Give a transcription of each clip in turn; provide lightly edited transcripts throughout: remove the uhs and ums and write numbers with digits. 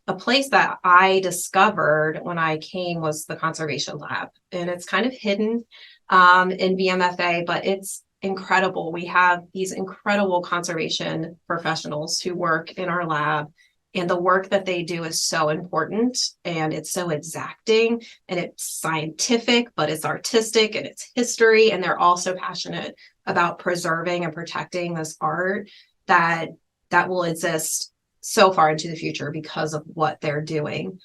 a place that I discovered when I came was the conservation lab, and it's kind of hidden in VMFA, but it's incredible. We have these incredible conservation professionals who work in our lab, and the work that they do is so important, and it's so exacting, and it's scientific, but it's artistic, and it's history, and they're also passionate about preserving and protecting this art that will exist so far into the future because of what they're doing.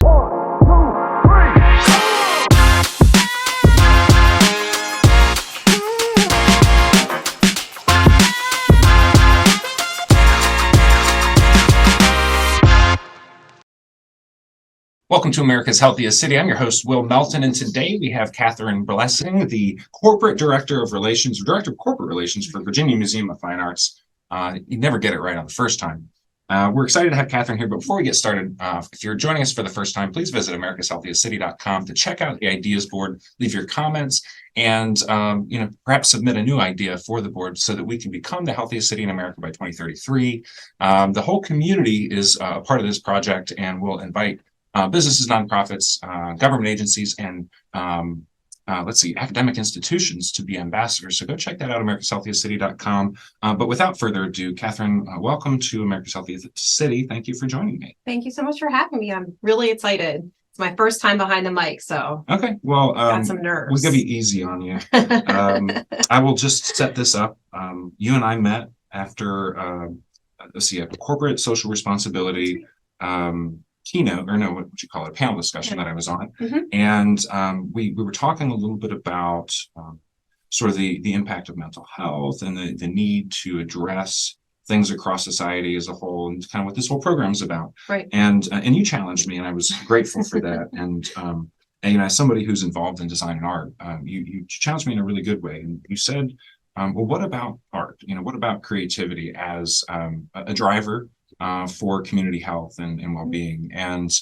Welcome to America's Healthiest City. I'm your host, Will Melton, and today we have Kathryn Blessing, the Corporate Director of Corporate Relations for Virginia Museum of Fine Arts. You never get it right on the first time. We're excited to have Kathryn here, but before we get started, if you're joining us for the first time, please visit americashealthiestcity.com to check out the ideas board, leave your comments, and perhaps submit a new idea for the board so that we can become the healthiest city in America by 2033. The whole community is a part of this project, and we'll invite businesses, nonprofits, government agencies, and academic institutions to be ambassadors. So go check that out, americashealthiestcity.com. But without further ado, Kathryn, welcome to America's Healthiest City. Thank you for joining me. Thank you so much for having me. I'm really excited. It's my first time behind the mic, so okay. Well, got some nerves. We're gonna be easy on you. I will just set this up. You and I met after a corporate social responsibility keynote, or no, what would you call it, a panel discussion that I was on. Mm-hmm. And we were talking a little bit about sort of the impact of mental health and the need to address things across society as a whole, and kind of what this whole program is about. Right. And you challenged me, and I was grateful for that. And as somebody who's involved in design and art, you challenged me in a really good way. And you said, well, what about art? What about creativity as a driver for community health and well-being, and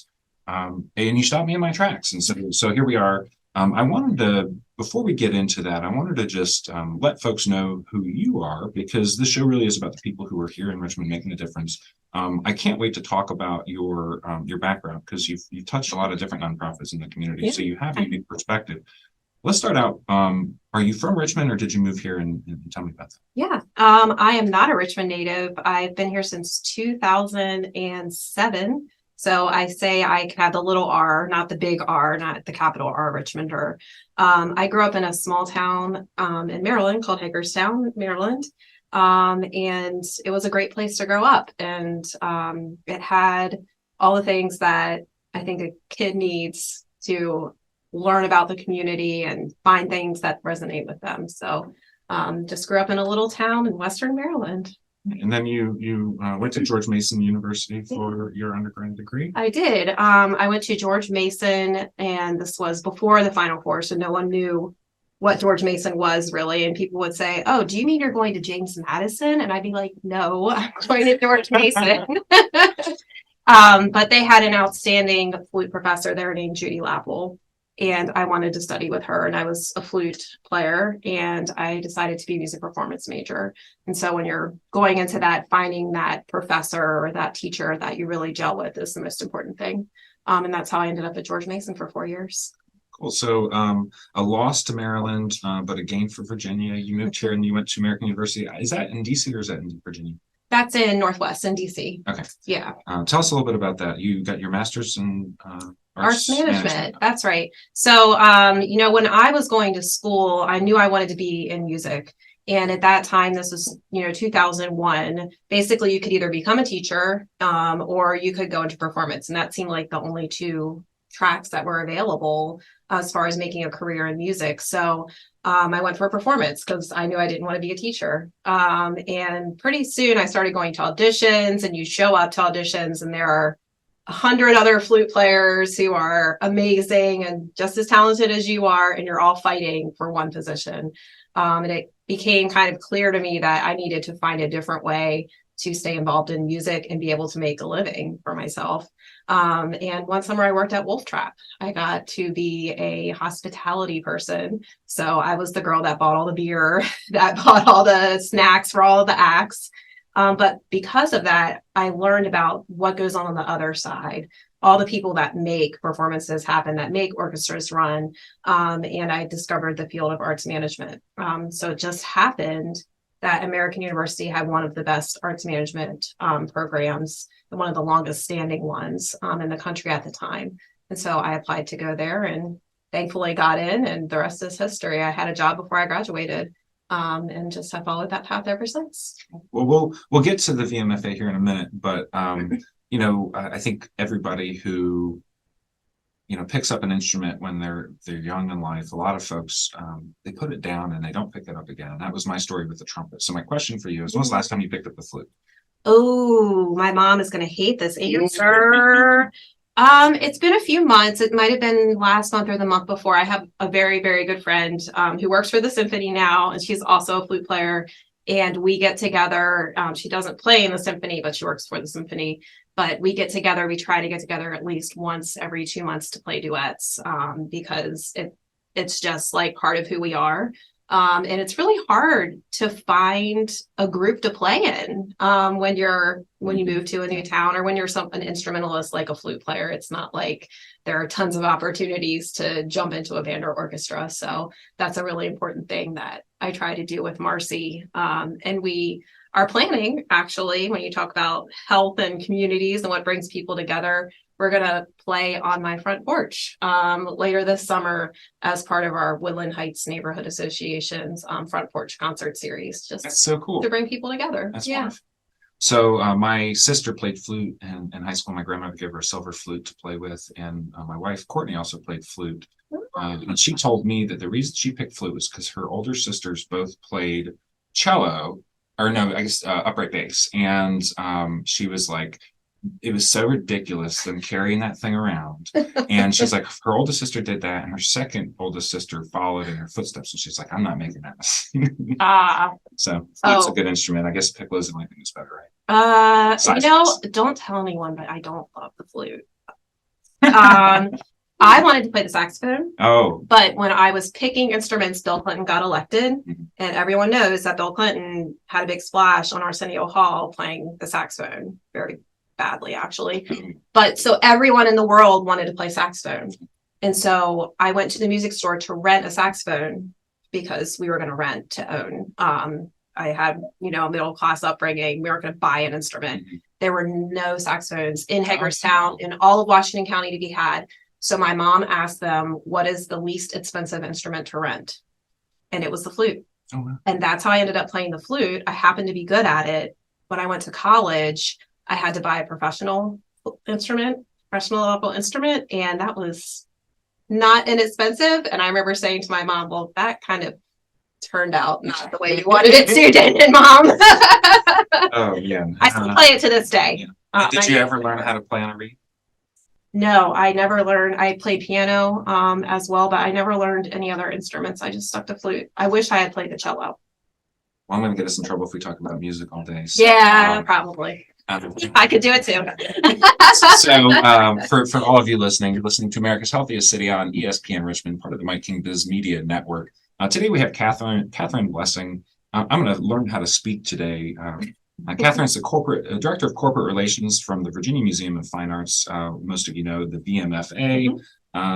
you stopped me in my tracks, and so here we are. I wanted to, before we get into that, I wanted to just let folks know who you are, because this show really is about the people who are here in Richmond making a difference. I can't wait to talk about your background, because you've touched a lot of different nonprofits in the community, so you have a unique perspective. Let's start out. Are you from Richmond, or did you move here, and tell me about that? Yeah, I am not a Richmond native. I've been here since 2007. So I say I have the little R, not the big R, not the capital R, Richmonder. I grew up in a small town in Maryland called Hagerstown, Maryland. And it was a great place to grow up. And it had all the things that I think a kid needs to learn about the community and find things that resonate with them. So just grew up in a little town in Western Maryland. And then you went to George Mason University for your undergrad degree? I did. I went to George Mason, and this was before the Final Four, so no one knew what George Mason was really. And people would say, oh, do you mean you're going to James Madison? And I'd be like, no, I'm going to George Mason. But they had an outstanding flute professor there named Judy Lapple. And I wanted to study with her, and I was a flute player, and I decided to be a music performance major. And so when you're going into that, finding that professor or that teacher that you really gel with is the most important thing. And that's how I ended up at George Mason for 4 years. Cool. So a loss to Maryland, but a gain for Virginia. You moved here and you went to American University. Is that in DC, or is that in Virginia? That's in Northwest, in DC. Okay. Yeah. Tell us a little bit about that. You got your master's in arts management. That's right. So, when I was going to school, I knew I wanted to be in music. And at that time, this was, 2001, basically you could either become a teacher or you could go into performance. And that seemed like the only two tracks that were available as far as making a career in music. So I went for performance because I knew I didn't want to be a teacher. And pretty soon I started going to auditions, and you show up to auditions and there are 100 other flute players who are amazing and just as talented as you are, and you're all fighting for one position. And it became kind of clear to me that I needed to find a different way to stay involved in music and be able to make a living for myself. And one summer I worked at Wolf Trap. I got to be a hospitality person. So I was the girl that bought all the beer, that bought all the snacks for all the acts. But because of that, I learned about what goes on the other side. all the people that make performances happen, that make orchestras run. And I discovered the field of arts management. So it just happened that American University had one of the best arts management programs, and one of the longest standing ones in the country at the time. And so I applied to go there and thankfully got in, and the rest is history. I had a job before I graduated, and just have followed that path ever since. Well, we'll get to the VMFA here in a minute, but I think everybody who picks up an instrument when they're young in life, a lot of folks they put it down and they don't pick it up again. And that was my story with the trumpet. So my question for you is, when was the last time you picked up the flute? Oh, my mom is going to hate this answer. It's been a few months. It might have been last month or the month before. I have a very, very good friend who works for the symphony now, and she's also a flute player. And we get together. She doesn't play in the symphony, but she works for the symphony. But we get together. We try to get together at least once every 2 months to play duets, because it's just like part of who we are. And it's really hard to find a group to play in when you move to a new town, or when you're an instrumentalist like a flute player. It's not like there are tons of opportunities to jump into a band or orchestra. So that's a really important thing that I try to do with Marcy. And we are planning, actually, when you talk about health and communities and what brings people together, we're going to play on my front porch later this summer as part of our Woodland Heights Neighborhood Association's front porch concert series. That's so cool to bring people together. That's wonderful. So my sister played flute in high school. My grandmother gave her a silver flute to play with, and my wife Courtney also played flute. And she told me that the reason she picked flute was because her older sisters both played cello, or no, I guess upright bass, and she was like, it was so ridiculous them carrying that thing around. And she's like, her oldest sister did that, and her second oldest sister followed in her footsteps. And she's like, I'm not making that mistake. So flute's a good instrument. I guess piccolo's the only thing that's better, right? Don't tell anyone, but I don't love the flute. I wanted to play the saxophone. Oh. But when I was picking instruments, Bill Clinton got elected. Mm-hmm. And everyone knows that Bill Clinton had a big splash on Arsenio Hall playing the saxophone. Very badly, actually. But so everyone in the world wanted to play saxophone. And so I went to the music store to rent a saxophone, because we were going to rent to own. I had, a middle class upbringing. We weren't going to buy an instrument. Mm-hmm. There were no saxophones in Hagerstown, in all of Washington County, to be had. So my mom asked them, what is the least expensive instrument to rent? And it was the flute. Oh, wow. And that's how I ended up playing the flute. I happened to be good at it. When I went to college, I had to buy a professional level instrument, and that was not inexpensive. And I remember saying to my mom, well, that kind of turned out not the way you wanted it to, didn't it, Mom? Oh, yeah. I still play it to this day. Yeah. Did you ever learn how to play on a reed? No, I never learned. I played piano as well, but I never learned any other instruments. I just stuck to flute. I wish I had played the cello. Well, I'm going to get us in trouble if we talk about music all day. So, yeah, probably. I could do it too. So for all of you listening, you're listening to America's Healthiest City on ESPN Richmond, part of the Mike King Biz Media Network. Today we have Kathryn Blessing. I'm going to learn how to speak today. Kathryn's the Director of Corporate Relations from the Virginia Museum of Fine Arts. Most of you know the VMFA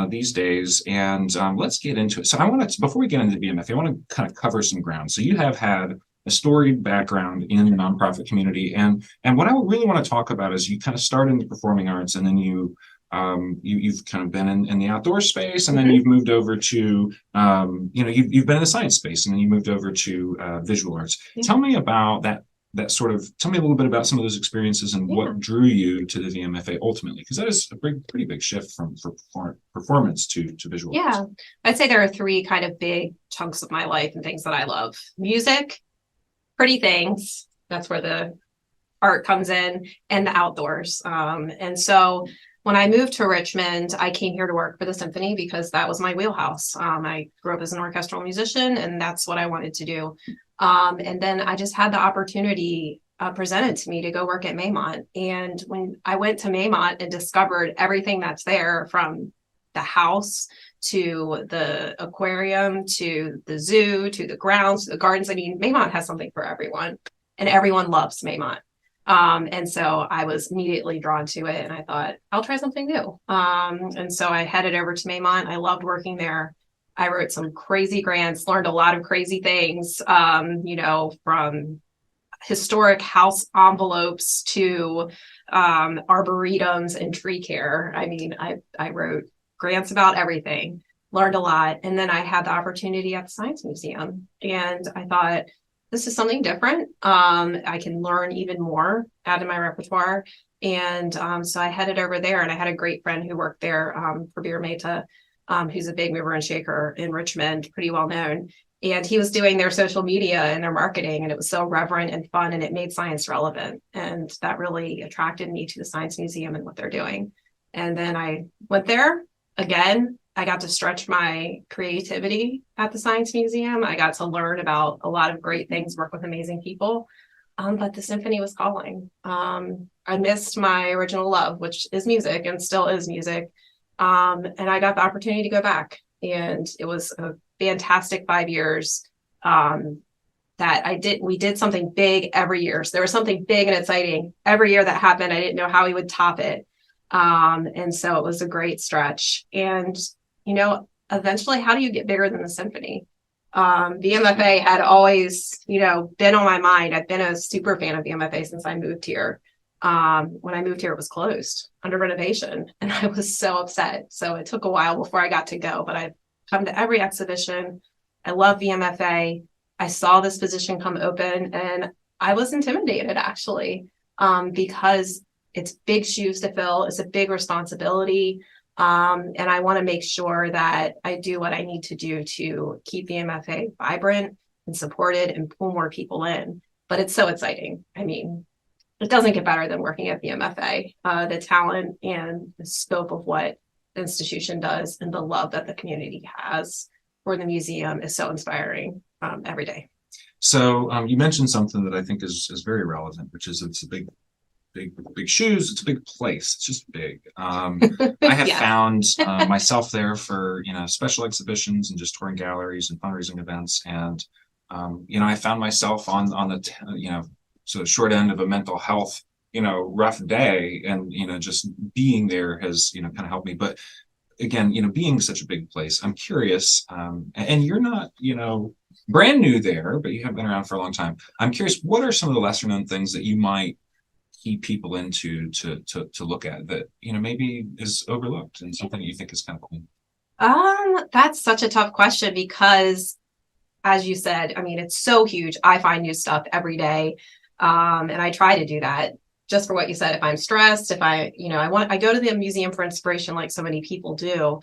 these days. And let's get into it. So before we get into the VMFA, I want to kind of cover some ground. So you have had a storied background in the nonprofit community. And what I really want to talk about is you kind of started in the performing arts, and then you've kind of been in the outdoor space, and then you've moved over to, you've been in the science space, and then you moved over to visual arts. Yeah. Tell me about tell me a little bit about some of those experiences and what drew you to the VMFA ultimately, because that is a pretty big shift from performance to visual arts. Yeah, I'd say there are three kind of big chunks of my life and things that I love: music, pretty things, that's where the art comes in, and the outdoors. And so when I moved to Richmond, I came here to work for the symphony because that was my wheelhouse. I grew up as an orchestral musician, and that's what I wanted to do. And then I just had the opportunity presented to me to go work at Maymont. And when I went to Maymont and discovered everything that's there, from the house to the aquarium, to the zoo, to the grounds, to the gardens. I mean, Maymont has something for everyone, and everyone loves Maymont. And so I was immediately drawn to it, and I thought, I'll try something new. And so I headed over to Maymont. I loved working there. I wrote some crazy grants, learned a lot of crazy things, from historic house envelopes to arboretums and tree care. I mean, I wrote grants about everything, learned a lot. And then I had the opportunity at the Science Museum, and I thought, this is something different. I can learn even more, add to my repertoire. And so I headed over there, and I had a great friend who worked there, Prabir Mehta, who's a big mover and shaker in Richmond, pretty well known. And he was doing their social media and their marketing, and it was so reverent and fun, and it made science relevant. And that really attracted me to the Science Museum and what they're doing. And then I went there again. I got to stretch my creativity at the Science Museum. I got to learn about a lot of great things, work with amazing people. But the symphony was calling. I missed my original love, which is music and still is music. And I got the opportunity to go back. And it was a fantastic 5 years we did something big every year. So there was something big and exciting every year that happened. I didn't know how we would top it. And so it was a great stretch. And, eventually, how do you get bigger than the symphony? VMFA had always, been on my mind. I've been a super fan of VMFA since I moved here. When I moved here, it was closed under renovation, and I was so upset. So it took a while before I got to go, but I've come to every exhibition. I love VMFA. I saw this position come open, and I was intimidated, actually, because it's big shoes to fill. It's a big responsibility. And I want to make sure that I do what I need to do to keep VMFA vibrant and supported and pull more people in. But it's so exciting. I mean, it doesn't get better than working at VMFA. The talent and the scope of what the institution does and the love that the community has for the museum is so inspiring every day. So you mentioned something that I think is very relevant, which is it's a big shoes. It's a big place. It's just big. I have found myself there for, special exhibitions and just touring galleries and fundraising events. And, I found myself on the, sort of short end of a mental health, rough day. And, just being there has, kind of helped me. But again, being such a big place, I'm curious, and you're not, brand new there, but you have been around for a long time. I'm curious, what are some of the lesser known things that you might key people into to look at that maybe is overlooked and something you think is kind of cool? That's such a tough question because, as you said, I mean, it's so huge. I find new stuff every day, and I try to do that. Just for what you said, if I'm stressed, if I go to the museum for inspiration, like so many people do.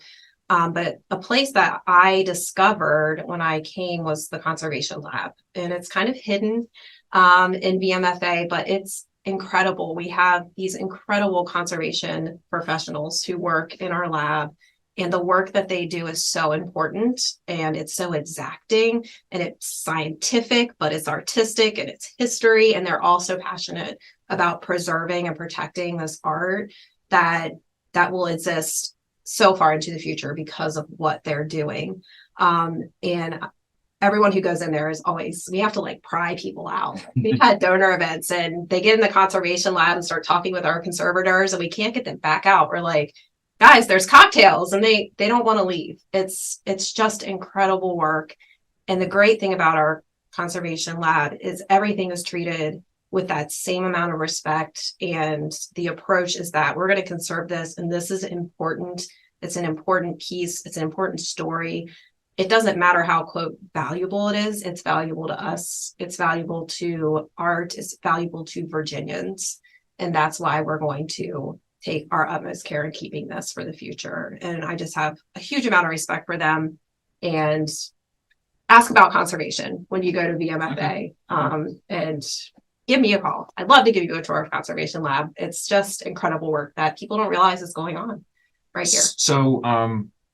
But a place that I discovered when I came was the conservation lab, and it's kind of hidden in VMFA, but it's incredible. We have these incredible conservation professionals who work in our lab, and the work that they do is so important, and it's so exacting, and it's scientific, but it's artistic, and it's history, and they're also passionate about preserving and protecting this art that will exist so far into the future because of what they're doing. And everyone who goes in there is always, we have to pry people out. We've had donor events, and they get in the conservation lab and start talking with our conservators, and we can't get them back out. We're like, guys, there's cocktails, and they don't want to leave. It's just incredible work. And the great thing about our conservation lab is everything is treated with that same amount of respect. And the approach is that we're going to conserve this, and this is important. It's an important piece. It's an important story. It doesn't matter how, quote, valuable it is. It's valuable to us. It's valuable to art. It's valuable to Virginians. And that's why we're going to take our utmost care in keeping this for the future. And I just have a huge amount of respect for them. And ask about conservation when you go to VMFA, and give me a call. I'd love to give you a tour of conservation lab. It's just incredible work that people don't realize is going on right here. So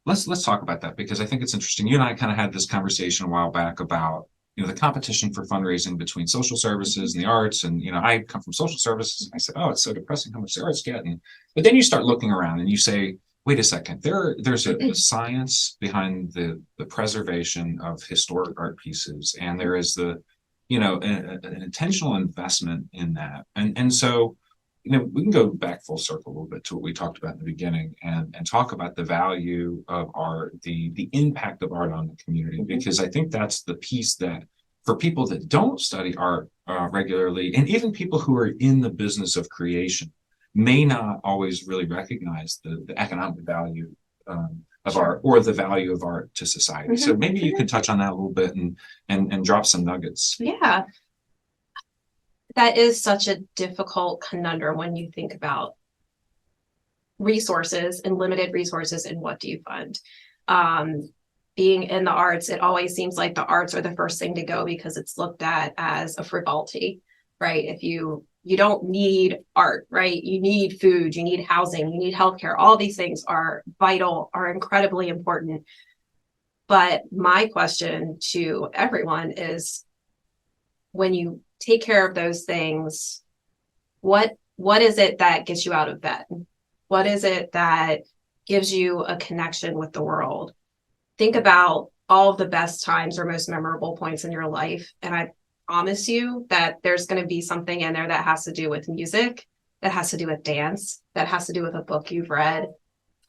let's talk about that, because I think it's interesting. You and I kind of had this conversation a while back about the competition for fundraising between social services and the arts. And I come from social services, and I said, oh, it's so depressing how much the arts get. But then you start looking around and you say, wait a second, there's a science behind the preservation of historic art pieces, and there is the an intentional investment in that. And so, we can go back full circle a little bit to what we talked about in the beginning and talk about the value of art, the impact of art on the community, because I think that's the piece that for people that don't study art regularly, and even people who are in the business of creation, may not always really recognize the economic value of art or the value of art to society. So maybe you could touch on that a little bit and drop some nuggets. Yeah. That is such a difficult conundrum when you think about resources and limited resources and what do you fund. Being in the arts, it always seems like the arts are the first thing to go because it's looked at as a frivolity, right? If you don't need art, right? You need food, you need housing, you need healthcare. All these things are vital, are incredibly important. But my question to everyone is, when you take care of those things, what is it that gets you out of bed? What is it that gives you a connection with the world? Think about all of the best times or most memorable points in your life. And I promise you that there's going to be something in there that has to do with music, that has to do with dance, that has to do with a book you've read,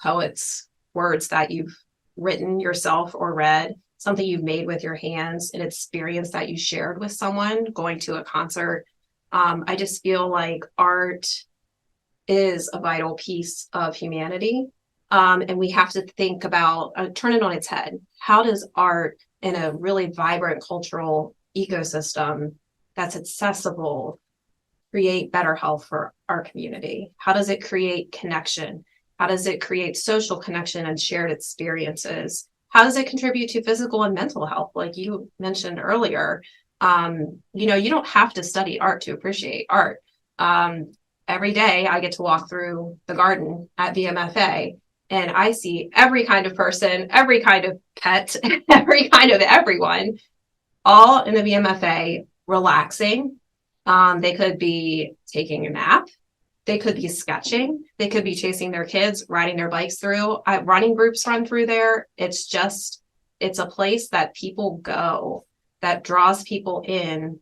poets, words that you've written yourself or read, something you've made with your hands, an experience that you shared with someone, going to a concert. I just feel like art is a vital piece of humanity. And we have to think about, turn it on its head. How does art in a really vibrant cultural ecosystem that's accessible create better health for our community? How does it create connection? How does it create social connection and shared experiences? How does it contribute to physical and mental health? Like you mentioned earlier, you don't have to study art to appreciate art. Every day I get to walk through the garden at VMFA and I see every kind of person, every kind of pet, every kind of everyone, all in the VMFA relaxing. They could be taking a nap. They could be sketching. They could be chasing their kids, riding their bikes through. Running groups run through there. It's a place that people go, that draws people in.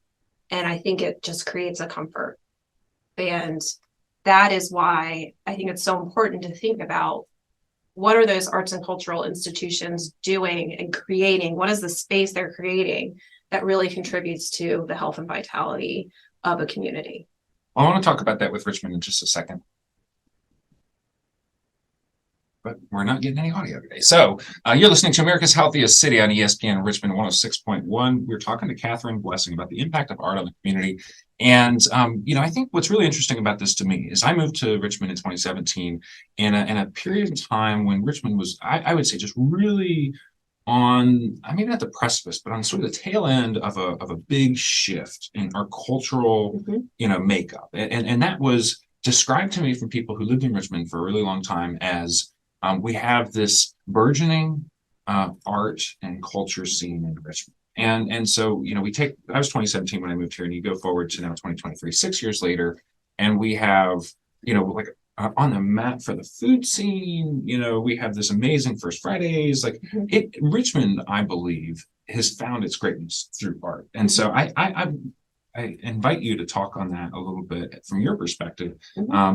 And I think it just creates a comfort. And that is why I think it's so important to think about, what are those arts and cultural institutions doing and creating? What is the space they're creating that really contributes to the health and vitality of a community? I want to talk about that with Richmond in just a second. But we're not getting any audio today. So you're listening to America's Healthiest City on ESPN Richmond 106.1. We're talking to Kathryn Blessing about the impact of art on the community. And, I think what's really interesting about this to me is I moved to Richmond in 2017 in a period of time when Richmond was, I would say, just really on, I mean, not the precipice, but on sort of the tail end of a big shift in our cultural, makeup. And that was described to me from people who lived in Richmond for a really long time as we have this burgeoning art and culture scene in Richmond. And so, I was 2017 when I moved here, and you go forward to now 2023, 6 years later, and we have, on the map for the food scene, we have this amazing First Fridays. Richmond, I believe, has found its greatness through art. And so I invite you to talk on that a little bit from your perspective,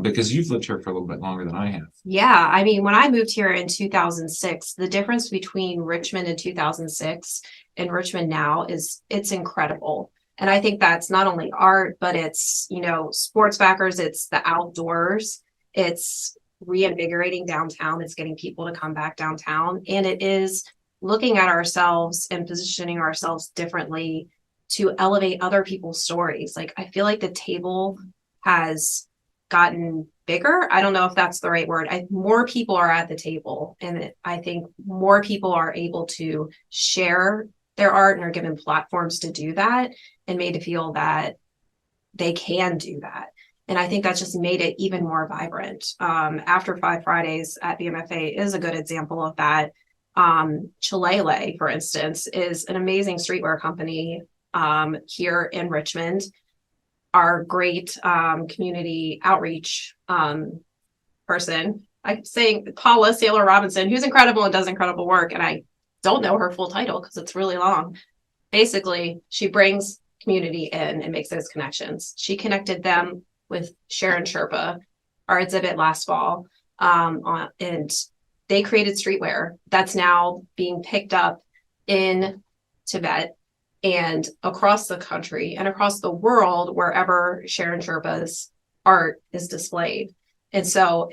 because you've lived here for a little bit longer than I have. Yeah, I mean, when I moved here in 2006, the difference between Richmond in 2006 and Richmond now it's incredible. And I think that's not only art, but it's, sports backers, it's the outdoors, it's reinvigorating downtown, it's getting people to come back downtown, and it is looking at ourselves and positioning ourselves differently to elevate other people's stories. Like, I feel like the table has gotten bigger. I don't know if that's the right word. More people are at the table, and I think more people are able to share their art and are given platforms to do that and made to feel that they can do that. And I think that's just made it even more vibrant. After 5 Fridays at VMFA is a good example of that. Chilele, for instance, is an amazing streetwear company here in Richmond. Our great community outreach person, I'm saying Paula Saylor Robinson, who's incredible and does incredible work, and I don't know her full title because it's really long. Basically, she brings community in and makes those connections. She connected them with Sharon Sherpa, our exhibit last fall, and they created streetwear that's now being picked up in Tibet and across the country and across the world, wherever Sharon Sherpa's art is displayed. And so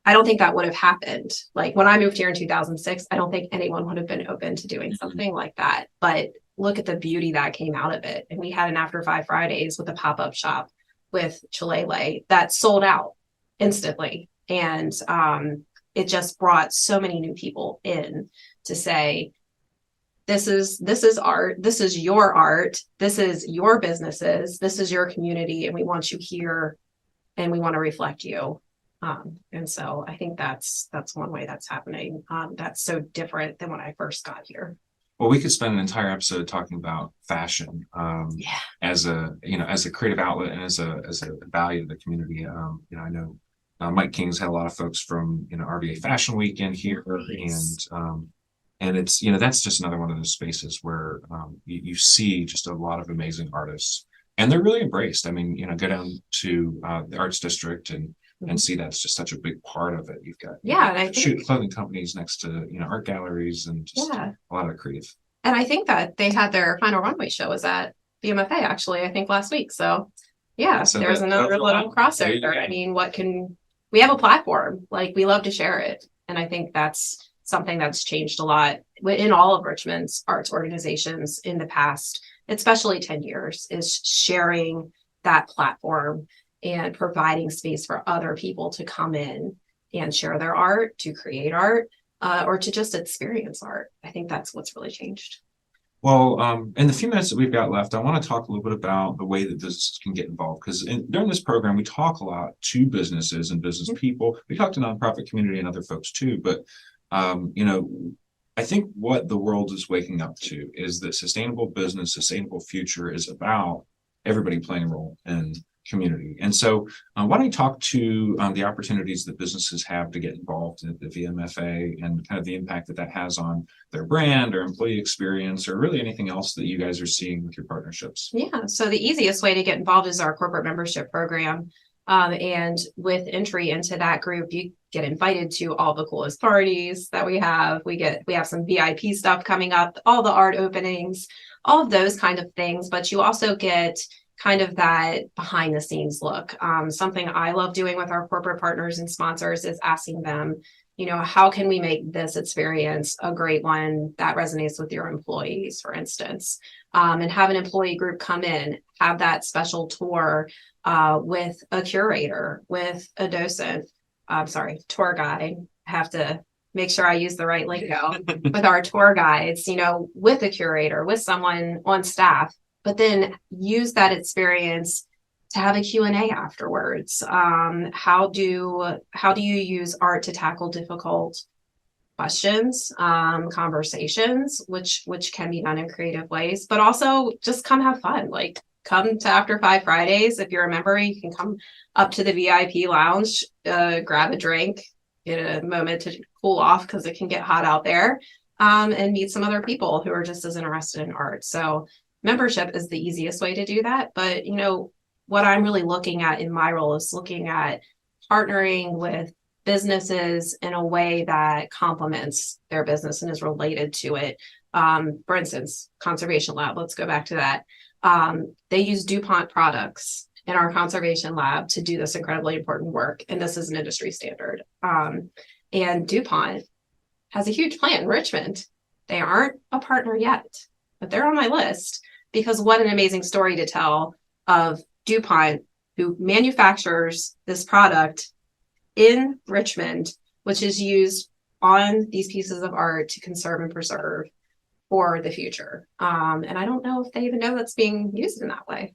I don't think that would have happened. Like when I moved here in 2006, I don't think anyone would have been open to doing something like that. But look at the beauty that came out of it. And we had an After 5 Fridays with a pop-up shop with Chilele that sold out instantly. And it just brought so many new people in to say, this is art, this is your businesses, this is your community, and we want you here and we want to reflect you. And so I think that's one way that's happening. That's so different than when I first got here. Well, we could spend an entire episode talking about fashion as a creative outlet and as a value to the community. I know Mike King's had a lot of folks from RVA Fashion Weekend here, and it's that's just another one of those spaces where you see just a lot of amazing artists, and they're really embraced. I mean, go down to the Arts District and see that's just such a big part of it. You've got and I think clothing companies next to art galleries and just a lot of creative. And I think that they had their final runway show was at VMFA actually, I think last week. So there's another little crossover. I mean, we have a platform, like we love to share it. And I think that's something that's changed a lot in all of Richmond's arts organizations in the past, especially 10 years, is sharing that platform and providing space for other people to come in and share their art, to create art, or to just experience art. I think that's what's really changed. Well, in the few minutes that we've got left, I want to talk a little bit about the way that businesses can get involved. Because during this program, we talk a lot to businesses and business people. We talk to nonprofit community and other folks too. But, I think what the world is waking up to is that sustainable business, sustainable future is about everybody playing a role in community. And so why don't you talk to the opportunities that businesses have to get involved in the VMFA and kind of the impact that has on their brand or employee experience or really anything else that you guys are seeing with your partnerships? Yeah, so the easiest way to get involved is our corporate membership program. And with entry into that group, you get invited to all the coolest parties that we have. We have some VIP stuff coming up, all the art openings, all of those kind of things. But you also get kind of that behind the scenes look. Something I love doing with our corporate partners and sponsors is asking them, how can we make this experience a great one that resonates with your employees, for instance, and have an employee group come in, have that special tour with a curator, with a docent, tour guide. I have to make sure I use the right lingo with our tour guides, with a curator, with someone on staff, but then use that experience to have a Q&A afterwards. How do you use art to tackle difficult questions, conversations, which can be done in creative ways, but also just come have fun. Like come to After 5 Fridays. If you're a member, you can come up to the VIP lounge, grab a drink, get a moment to cool off because it can get hot out there, and meet some other people who are just as interested in art. So membership is the easiest way to do that. But, what I'm really looking at in my role is looking at partnering with businesses in a way that complements their business and is related to it. For instance, Conservation Lab, let's go back to that. They use DuPont products in our conservation lab to do this incredibly important work. And this is an industry standard. And DuPont has a huge plant in Richmond. They aren't a partner yet, but they're on my list because what an amazing story to tell of DuPont, who manufactures this product in Richmond, which is used on these pieces of art to conserve and preserve for the future. And I don't know if they even know that's being used in that way.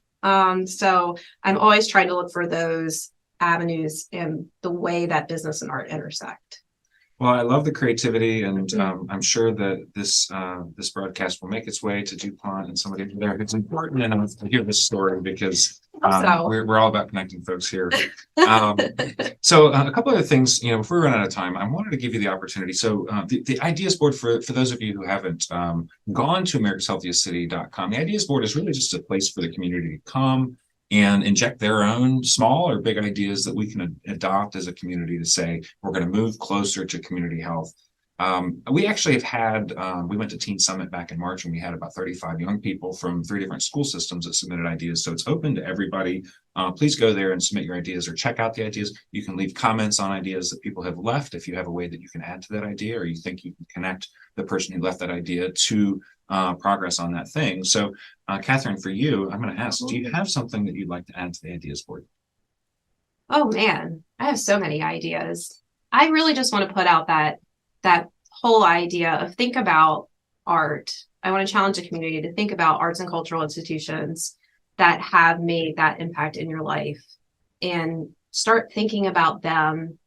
So I'm always trying to look for those avenues and the way that business and art intersect. Well, I love the creativity, and I'm sure that this broadcast will make its way to DuPont and somebody there who's important enough to hear this story, because we're all about connecting folks here. So a couple of things, before we run out of time, I wanted to give you the opportunity. So the Ideas Board, for those of you who haven't gone to americashealthiestcity.com, the Ideas Board is really just a place for the community to come and inject their own small or big ideas that we can adopt as a community to say, we're going to move closer to community health. We actually have had, we went to Teen Summit back in March, and we had about 35 young people from 3 different school systems that submitted ideas. So it's open to everybody. Please go there and submit your ideas, or check out the ideas. You can leave comments on ideas that people have left if you have a way that you can add to that idea, or you think you can connect the person who left that idea to progress on that thing. So Kathryn, for you, I'm going to ask, do you have something that you'd like to add to the Ideas Board? Oh man, I have so many ideas. I really just want to put out that whole idea of think about art. I want to challenge the community to think about arts and cultural institutions that have made that impact in your life, and start thinking about them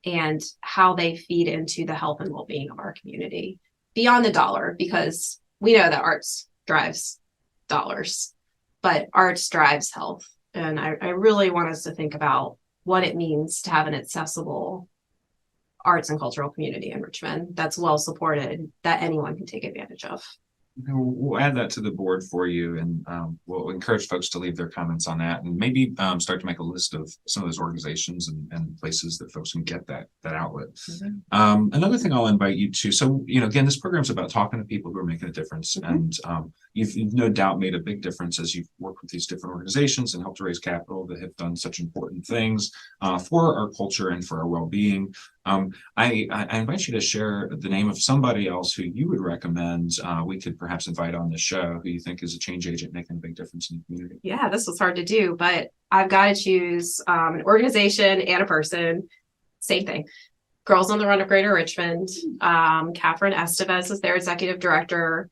and how they feed into the health and well-being of our community beyond the dollar, because we know that arts drives dollars, but arts drives health. And I really want us to think about what it means to have an accessible arts and cultural community in Richmond that's well supported, that anyone can take advantage of. We'll add that to the board for you, and we'll encourage folks to leave their comments on that, and maybe start to make a list of some of those organizations and places that folks can get that outlet. Another thing I'll invite you to, so again, this program is about talking to people who are making a difference, and you've no doubt made a big difference as you've worked with these different organizations and helped to raise capital that have done such important things for our culture and for our well-being. I invite you to share the name of somebody else who you would recommend we could perhaps invite on the show, who you think is a change agent making a big difference in the community. Yeah, this was hard to do, but I've got to choose an organization and a person. Same thing. Girls on the Run of Greater Richmond. Kathryn Estevez is their executive director.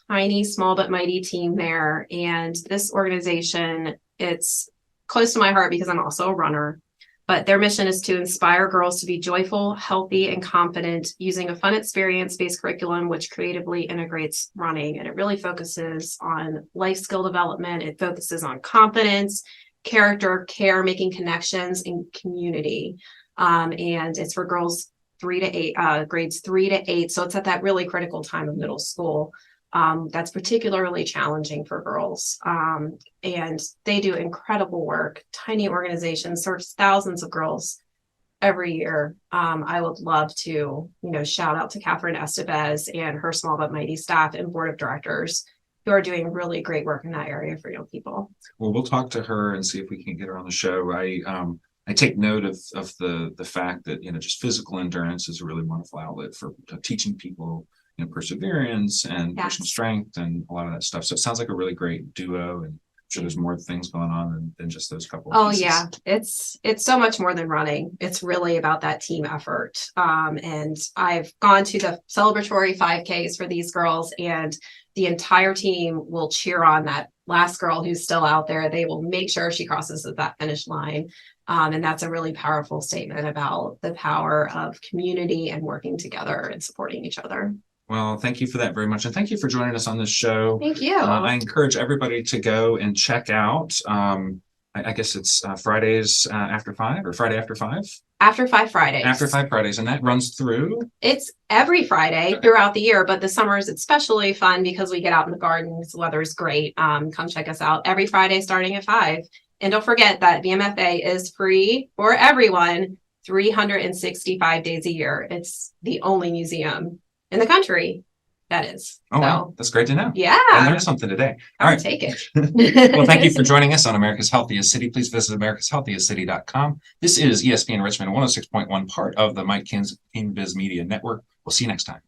Tiny, small but mighty team there. And this organization, it's close to my heart because I'm also a runner. But their mission is to inspire girls to be joyful, healthy, and confident using a fun experience-based curriculum which creatively integrates running. And it really focuses on life skill development. It focuses on confidence, character, care, making connections, and community. And it's for girls 3 to 8, grades 3 to 8. So it's at that really critical time of middle school. That's particularly challenging for girls. And they do incredible work. Tiny organization serves thousands of girls every year. I would love to, shout out to Kathryn Estevez and her small but mighty staff and board of directors who are doing really great work in that area for young people. Well, we'll talk to her and see if we can get her on the show. I take note of the fact that, just physical endurance is a really wonderful outlet for teaching people perseverance and personal strength and a lot of that stuff. So it sounds like a really great duo, and I'm sure there's more things going on than just those couple of pieces. Yeah, it's so much more than running. It's really about that team effort. And I've gone to the celebratory 5Ks for these girls, and the entire team will cheer on that last girl who's still out there. They will make sure she crosses that finish line. And that's a really powerful statement about the power of community and working together and supporting each other. Well, thank you for that very much. And thank you for joining us on this show. Thank you. I encourage everybody to go and check out, I guess it's Fridays after 5 or Friday after 5? After 5 Fridays. After 5 Fridays. And that runs through? It's every Friday throughout the year, but the summers it's especially fun because we get out in the gardens. The weather is great. Come check us out every Friday starting at 5. And don't forget that VMFA is free for everyone 365 days a year. It's the only museum in the country that is. Wow, that's great to know. Yeah. I learned something today. All right. Take it. Well, thank you for joining us on America's Healthiest City. Please visit americashealthiestcity.com. This is ESPN Richmond 106.1, part of the Mike King's Biz Media Network. We'll see you next time.